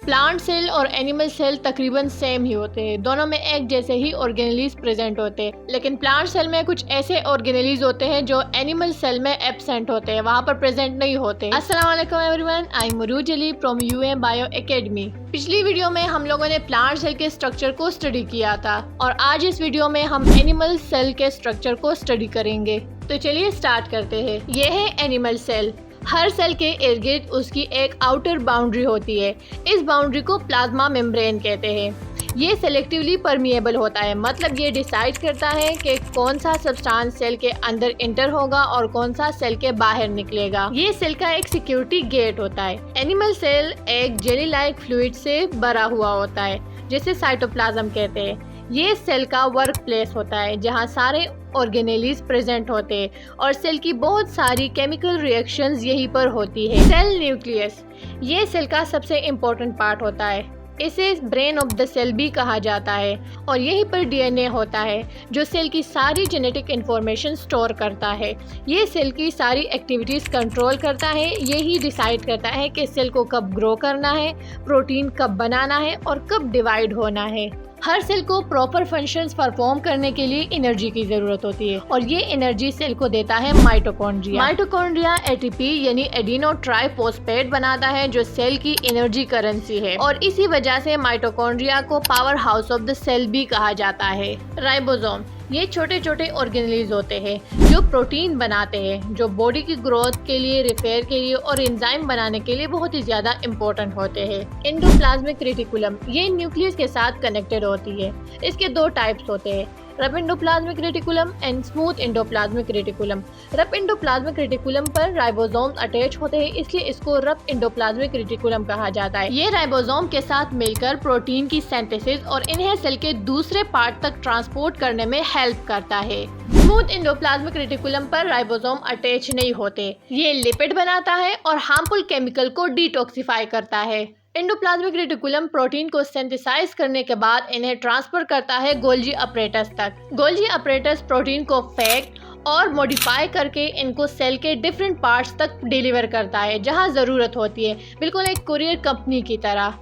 Plant cell और animal cell तकरीबन same ही होते हैं, दोनों में एक जैसे ही ऑर्गेनेलीज प्रेजेंट होते हैं, लेकिन प्लांट सेल में कुछ ऐसे ऑर्गेनेलीज होते हैं जो एनिमल सेल में एब्सेंट होते हैं, वहाँ पर प्रेजेंट नहीं होते। अस्सलाम वालेकुम everyone, I am Muruj Ali from UM bio academy. पिछली वीडियो में हम लोगों ने प्लांट सेल के स्ट्रक्चर को स्टडी किया था और आज इस वीडियो में हम एनिमल सेल के स्ट्रक्चर को स्टडी करेंगे। तो चलिए स्टार्ट करते हैं। ये है एनिमल सेल। हर सेल के इर्द गिर्द उसकी एक आउटर बाउंड्री होती है। इस बाउंड्री को प्लाज्मा मेम्ब्रेन कहते हैं। ये सेलेक्टिवली परमिएबल होता है, मतलब ये डिसाइड करता है कि कौन सा सब्सटेंस सेल के अंदर इंटर होगा और कौन सा सेल के बाहर निकलेगा। ये सेल का एक सिक्योरिटी गेट होता है। एनिमल सेल एक जेली लाइक फ्लूइड से भरा हुआ होता है जिसे साइटोप्लाज्म कहते हैं। ये सेल का वर्क प्लेस होता है जहाँ सारे ऑर्गेनेलीज प्रेजेंट होते हैं और सेल की बहुत सारी केमिकल रिएक्शंस यहीं पर होती है। सेल न्यूक्लियस ये सेल का सबसे इम्पोर्टेंट पार्ट होता है। इसे ब्रेन ऑफ द सेल भी कहा जाता है और यहीं पर डीएनए होता है जो सेल की सारी जेनेटिक इंफॉर्मेशन स्टोर करता है। ये सेल की सारी एक्टिविटीज़ कंट्रोल करता है। यही डिसाइड करता है कि सेल को कब ग्रो करना है, प्रोटीन कब बनाना है और कब डिवाइड होना है। हर सेल को प्रॉपर फंक्शंस परफॉर्म करने के लिए एनर्जी की ज़रूरत होती है और ये एनर्जी सेल को देता है माइटोकॉन्ड्रिया। माइटोकॉन्ड्रिया एटीपी यानी एडिनो ट्राइफॉस्फेट बनाता है जो सेल की एनर्जी करेंसी है और इसी वजह से माइटोकॉन्ड्रिया को power house of the cell भी कहा जाता है। राइबोसोम ये छोटे छोटे ऑर्गेनेलीज होते हैं जो प्रोटीन बनाते हैं, जो बॉडी की ग्रोथ के लिए, रिपेयर के लिए और एंजाइम बनाने के लिए बहुत ही ज़्यादा इम्पोर्टेंट होते हैं। एंडोप्लाज्मिक रेटिकुलम ये न्यूक्लियस के साथ कनेक्टेड होती है। इसके दो टाइप्स होते हैं, rough endoplasmic reticulum and smooth endoplasmic reticulum. Rough endoplasmic reticulum पर राइबोसोम अटैच होते हैं, इसलिए इसको रफ एंडोप्लाज्मिक रेटिकुलम कहा जाता है। ये राइबोसोम के साथ मिलकर प्रोटीन की सिंथेसिस और इन्हें सेल के दूसरे पार्ट तक ट्रांसपोर्ट करने में हेल्प करता है। स्मूथ एंडोप्लाज्मिक रेटिकुलम पर राइबोसोम अटैच नहीं होते। ये लिपिड बनाता है और हार्मफुल केमिकल को डिटॉक्सिफाई करता है। एंडोप्लाज्मिक रेटिकुलम प्रोटीन को सिंथेसाइज करने के बाद इन्हें ट्रांसफर करता है गोल्जी अपरेटस तक। गोल्जी अपरेटस प्रोटीन को फेक और मॉडिफाई करके इनको सेल के डिफरेंट पार्ट्स तक डिलीवर करता है जहां ज़रूरत होती है, बिल्कुल एक कुरियर कंपनी की तरह।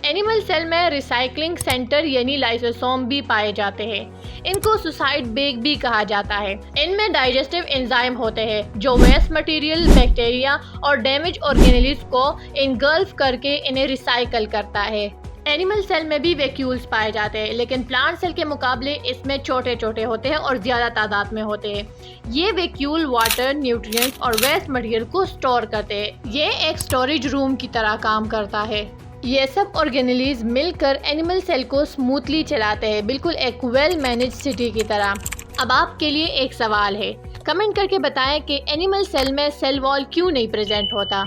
एनिमल सेल में रिसाइकलिंग सेंटर यानी लाइसोसोम भी पाए जाते हैं। इनको सुसाइड बेग भी कहा जाता है। इनमें डाइजेस्टिव एंजाइम होते हैं जो वेस्ट मटेरियल, बैक्टीरिया और डैमेज ऑर्गेनेलीज को इनगल्फ करके इन्हें रिसाइकल करता है। एनिमल सेल में भी वैक्यूल्स पाए जाते हैं, लेकिन प्लांट सेल के मुकाबले इसमें छोटे छोटे होते हैं और ज़्यादा तादाद में होते हैं। ये वैक्यूल वाटर, न्यूट्रिएंट्स और वेस्ट मटेरियल को स्टोर करते हैं। ये एक स्टोरेज रूम की तरह काम करता है। ये सब ऑर्गेनेलीज मिलकर एनिमल सेल को स्मूथली चलाते हैं, बिल्कुल एक वेल मैनेज सिटी की तरह। अब आपके लिए एक सवाल है, कमेंट करके बताएं कि एनिमल सेल में सेल वॉल क्यों नहीं प्रेजेंट होता।